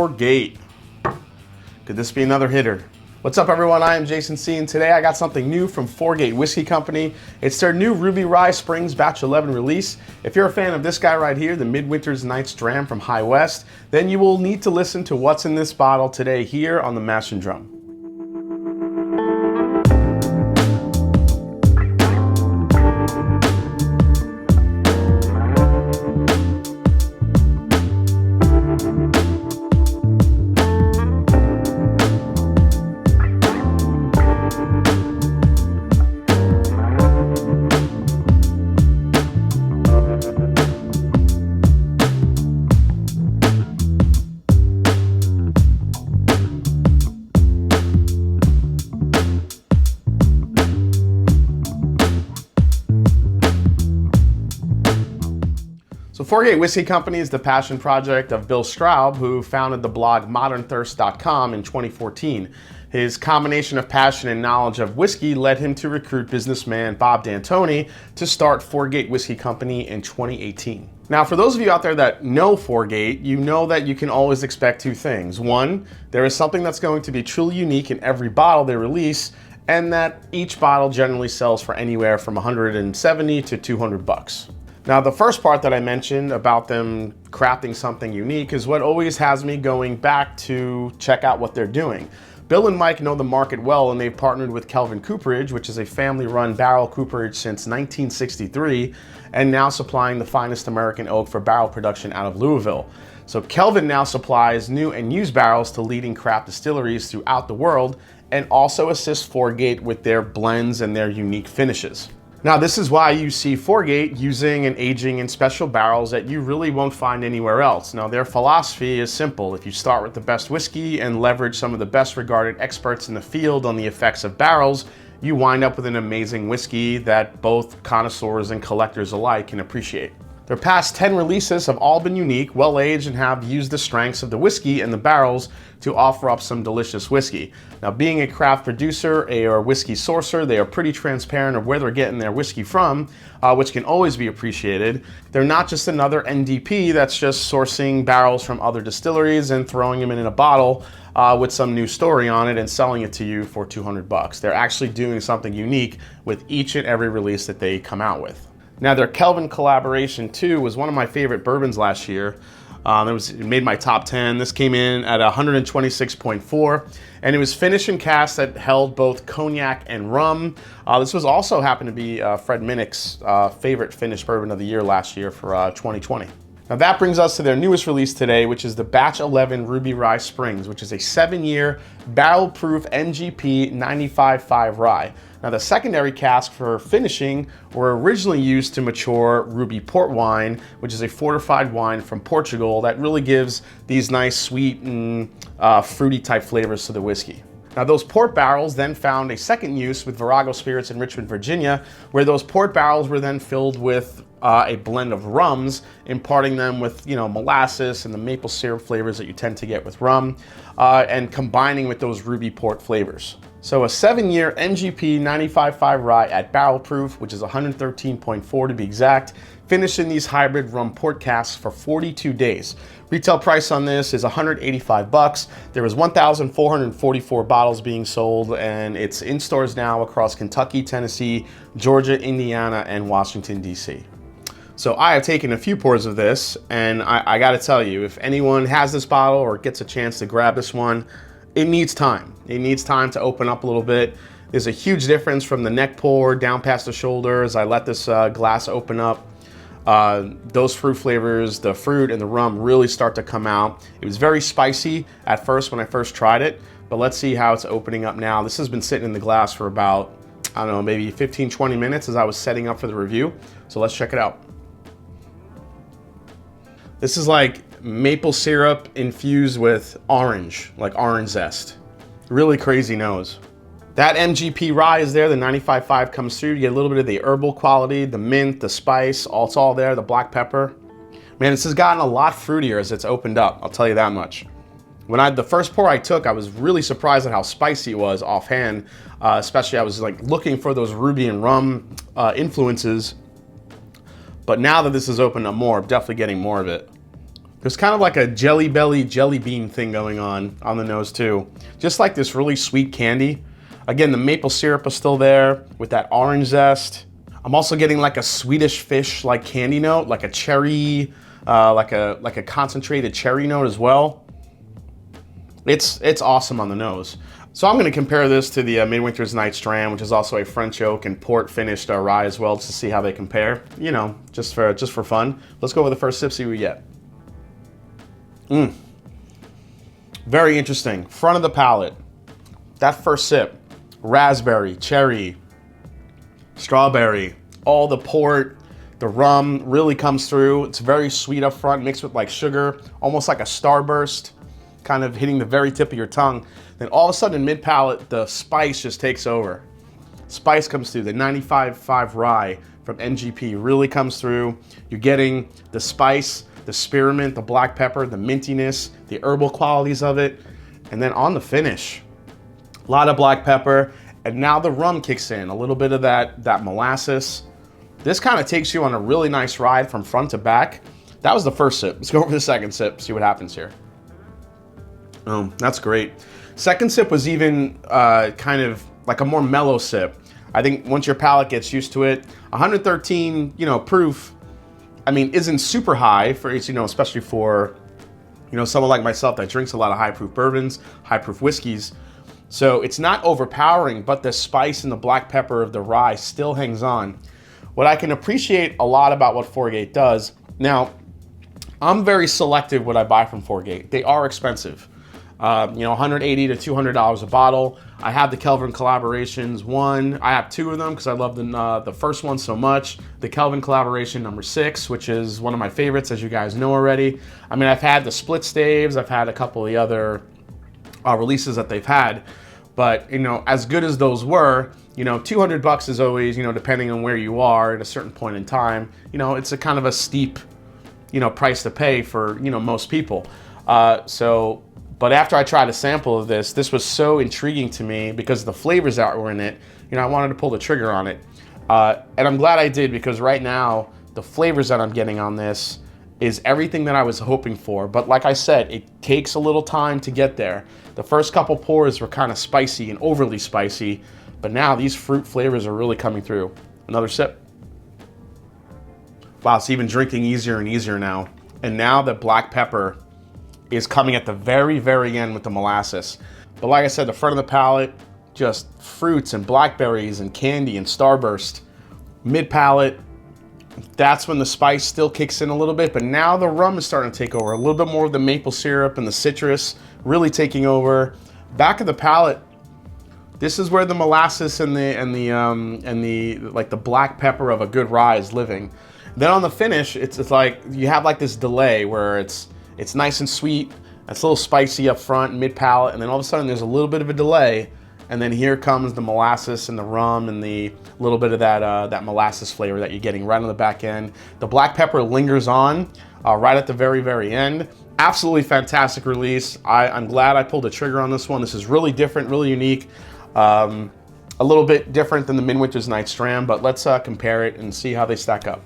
4-Gate. Could this be another hitter? What's up, everyone? I am Jason C, and today I got something new from 4-Gate Whiskey Company. It's their new Ruby Rye Springs Batch 11 release. If you're a fan of this guy right here, the Midwinter Nights Dram from High West, then you will need to listen to what's in this bottle today here on the Mash and Drum. So 4-Gate Whiskey Company is the passion project of Bill Straub, who founded the blog modernthirst.com in 2014. His combination of passion and knowledge of whiskey led him to recruit businessman Bob D'Antoni to start 4-Gate Whiskey Company in 2018. Now, for those of you out there that know 4-Gate, you know that you can always expect two things. One, there is something that's going to be truly unique in every bottle they release, and that each bottle generally sells for anywhere from $170 to $200. Now, the first part that I mentioned about them crafting something unique is what always has me going back to check out what they're doing. Bill and Mike know the market well, and they've partnered with Kelvin Cooperage, which is a family-run barrel cooperage since 1963, and now supplying the finest American oak for barrel production out of Louisville. So Kelvin now supplies new and used barrels to leading craft distilleries throughout the world, and also assists 4-Gate with their blends and their unique finishes. Now, this is why you see 4-Gate using and aging in special barrels that you really won't find anywhere else. Now, their philosophy is simple. If you start with the best whiskey and leverage some of the best regarded experts in the field on the effects of barrels, you wind up with an amazing whiskey that both connoisseurs and collectors alike can appreciate. Their past 10 releases have all been unique, well-aged, and have used the strengths of the whiskey and the barrels to offer up some delicious whiskey. Now, being a craft producer or whiskey sourcer, they are pretty transparent of where they're getting their whiskey from, which can always be appreciated. They're not just another NDP that's just sourcing barrels from other distilleries and throwing them in a bottle with some new story on it and selling it to you for $200. They're actually doing something unique with each and every release that they come out with. Now, their Kelvin collaboration too was one of my favorite bourbons last year. It made my top 10. This came in at 126.4, and it was finished in casks that held both cognac and rum. This was also happened to be Fred Minnick's favorite finished bourbon of the year last year for 2020. Now that brings us to their newest release today, which is the Batch 11 Ruby Rye Springs, which is a 7-year barrel-proof NGP 95.5 rye. Now, the secondary cask for finishing were originally used to mature Ruby Port wine, which is a fortified wine from Portugal that really gives these nice sweet and fruity type flavors to the whiskey. Now, those port barrels then found a second use with Virago Spirits in Richmond, Virginia, where those port barrels were then filled with a blend of rums, imparting them with, molasses and the maple syrup flavors that you tend to get with rum, and combining with those ruby port flavors. So a 7-year NGP 95.5 rye at barrel proof, which is 113.4 to be exact, finished in these hybrid rum port casks for 42 days. Retail price on this is $185. There was 1,444 bottles being sold, and it's in stores now across Kentucky, Tennessee, Georgia, Indiana, and Washington, D.C. So I have taken a few pours of this, and I gotta tell you, if anyone has this bottle or gets a chance to grab this one, it needs time. It needs time to open up a little bit. There's a huge difference from the neck pour down past the shoulders. I let this glass open up. Those fruit flavors, the fruit and the rum really start to come out. It was very spicy at first when I first tried it, but let's see how it's opening up now. This has been sitting in the glass for about, I don't know, maybe 15, 20 minutes as I was setting up for the review. So let's check it out. This is like maple syrup infused with orange, like orange zest. Really crazy nose. That MGP rye is there, the 95.5 comes through. You get a little bit of the herbal quality, the mint, the spice, it's all there, the black pepper. Man, this has gotten a lot fruitier as it's opened up, I'll tell you that much. When the first pour I took, I was really surprised at how spicy it was offhand. Especially I was like looking for those ruby and rum influences. But now that this has opened up more, I'm definitely getting more of it. There's kind of like a jelly belly, jelly bean thing going on the nose too. Just like this really sweet candy. Again, the maple syrup is still there with that orange zest. I'm also getting like a Swedish fish like candy note, like a cherry, like a concentrated cherry note as well. It's awesome on the nose. So I'm going to compare this to the Midwinter Nights Dram, which is also a French oak and port finished rye as well, just to see how they compare. You know, just for fun. Let's go with the first sip, see what we get. Very interesting. Front of the palate. That first sip, raspberry, cherry, strawberry, all the port, the rum really comes through. It's very sweet up front, mixed with like sugar, almost like a starburst, kind of hitting the very tip of your tongue. Then all of a sudden in mid palate, the spice just takes over. Spice comes through. The 95.5 rye from NGP really comes through. You're getting the spice, the spearmint, the black pepper, the mintiness, the herbal qualities of it. And then on the finish, a lot of black pepper. And now the rum kicks in, a little bit of that molasses. This kind of takes you on a really nice ride from front to back. That was the first sip. Let's go over the second sip, see what happens here. Oh, that's great. Second sip was even kind of like a more mellow sip. I think once your palate gets used to it, 113, proof, I mean, isn't super high for, especially for, someone like myself that drinks a lot of high proof bourbons, high proof whiskeys. So it's not overpowering, but the spice and the black pepper of the rye still hangs on. What I can appreciate a lot about what Foregate does, now, I'm very selective what I buy from Foregate. They are expensive. $180 to $200 a bottle. I have the Kelvin collaborations. I have two of them because I love the first one so much. The Kelvin collaboration number 6, which is one of my favorites, as you guys know already. I mean, I've had the split staves. I've had a couple of the other releases that they've had. But, as good as those were, $200 is always, depending on where you are at a certain point in time, it's a kind of a steep, price to pay for, most people. But after I tried a sample of this was so intriguing to me because of the flavors that were in it. I wanted to pull the trigger on it. And I'm glad I did, because right now, the flavors that I'm getting on this is everything that I was hoping for. But like I said, it takes a little time to get there. The first couple pours were kind of spicy and overly spicy, but now these fruit flavors are really coming through. Another sip. Wow, it's even drinking easier and easier now. And now the black pepper is coming at the very, very end with the molasses. But like I said, the front of the palate, just fruits and blackberries and candy and starburst. Mid palate, that's when the spice still kicks in a little bit, but now the rum is starting to take over. A little bit more of the maple syrup and the citrus really taking over. Back of the palate, this is where the molasses and the black pepper of a good rye is living. Then on the finish, it's like you have like this delay where it's nice and sweet, it's a little spicy up front, mid palate, and then all of a sudden there's a little bit of a delay, and then here comes the molasses and the rum and the little bit of that molasses flavor that you're getting right on the back end. The black pepper lingers on right at the very, very end. Absolutely fantastic release. I'm glad I pulled the trigger on this one. This is really different, really unique. A little bit different than the Midwinter Nights Dram, but let's compare it and see how they stack up.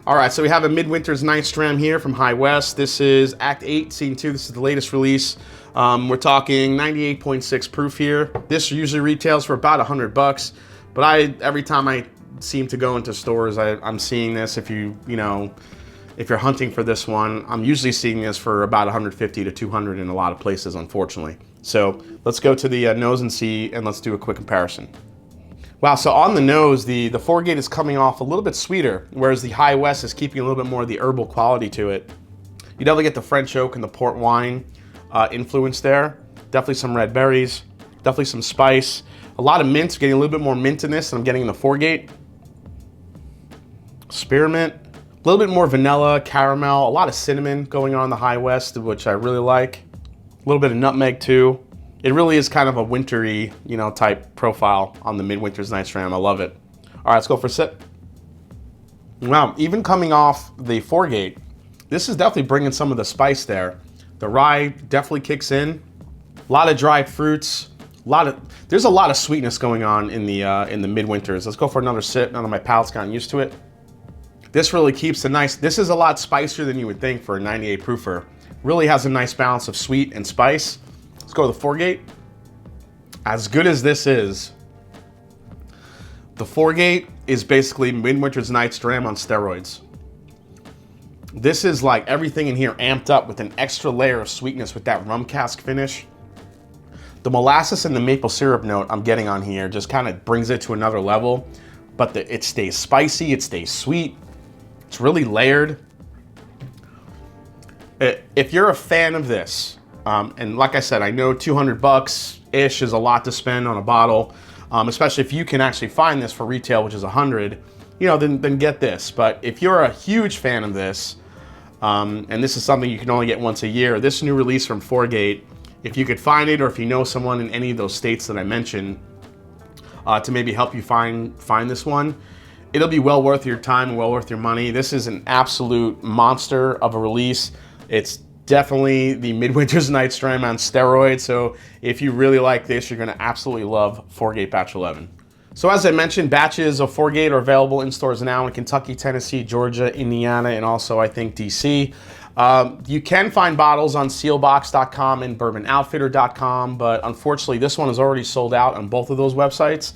All right, so we have a Midwinter Nights Dram here from High West. This is Act 8, Scene 2. This is the latest release. We're talking 98.6 proof here. This usually retails for about $100, but every time I seem to go into stores, I'm seeing this. If you're hunting for this one, I'm usually seeing this for about 150 to 200 in a lot of places, unfortunately. So let's go to the nose and let's do a quick comparison. Wow, so on the nose, the Foregate is coming off a little bit sweeter, whereas the High West is keeping a little bit more of the herbal quality to it. You definitely get the French oak and the port wine influence there. Definitely some red berries, definitely some spice. A lot of mint, getting a little bit more mint in this than I'm getting in the Foregate. Spearmint, a little bit more vanilla, caramel, a lot of cinnamon going on in the High West, which I really like. A little bit of nutmeg too. It really is kind of a wintry, type profile on the Midwinter Nights Dram. I love it. All right, let's go for a sip. Wow, even coming off the Foregate, this is definitely bringing some of the spice there. The rye definitely kicks in. A lot of dried fruits. There's a lot of sweetness going on in the Midwinters. Let's go for another sip now that my palate's gotten used to it. This really keeps this is a lot spicier than you would think for a 98 proofer. Really has a nice balance of sweet and spice. Let's go with the 4-gate. As good as this is, the 4-gate is basically Midwinter Nights Dram on steroids. This is like everything in here amped up with an extra layer of sweetness with that rum cask finish. The molasses and the maple syrup note I'm getting on here just kind of brings it to another level, but it stays spicy, it stays sweet. It's really layered. If you're a fan of this, and like I said, I know 200 bucks-ish is a lot to spend on a bottle, especially if you can actually find this for retail, which is 100, you know, then get this. But if you're a huge fan of this, and this is something you can only get once a year, this new release from 4-gate, if you could find it, or if you know someone in any of those states that I mentioned, to maybe help you find this one, it'll be well worth your time and well worth your money. This is an absolute monster of a release. It's definitely the Midwinter Nights Dram on steroids. So if you really like this, you're going to absolutely love 4-gate Batch 11. So as I mentioned, batches of 4-gate are available in stores now in Kentucky, Tennessee, Georgia, Indiana, and also I think DC. You can find bottles on sealbox.com and bourbonoutfitter.com, but unfortunately this one is already sold out on both of those websites.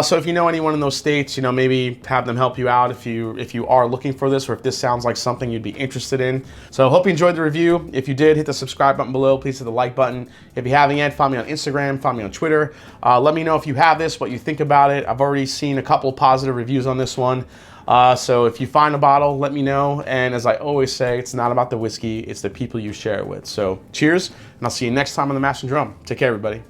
So if you know anyone in those states, you know, maybe have them help you out if you are looking for this, or if this sounds like something you'd be interested in. So hope you enjoyed the review. If you did, hit the subscribe button below. Please hit the like button. If you haven't yet, follow me on Instagram, follow me on Twitter. Let me know if you have this, what you think about it. I've already seen a couple of positive reviews on this one. So if you find a bottle, let me know. And as I always say, it's not about the whiskey, it's the people you share it with. So cheers, and I'll see you next time on The Mash and Drum. Take care, everybody.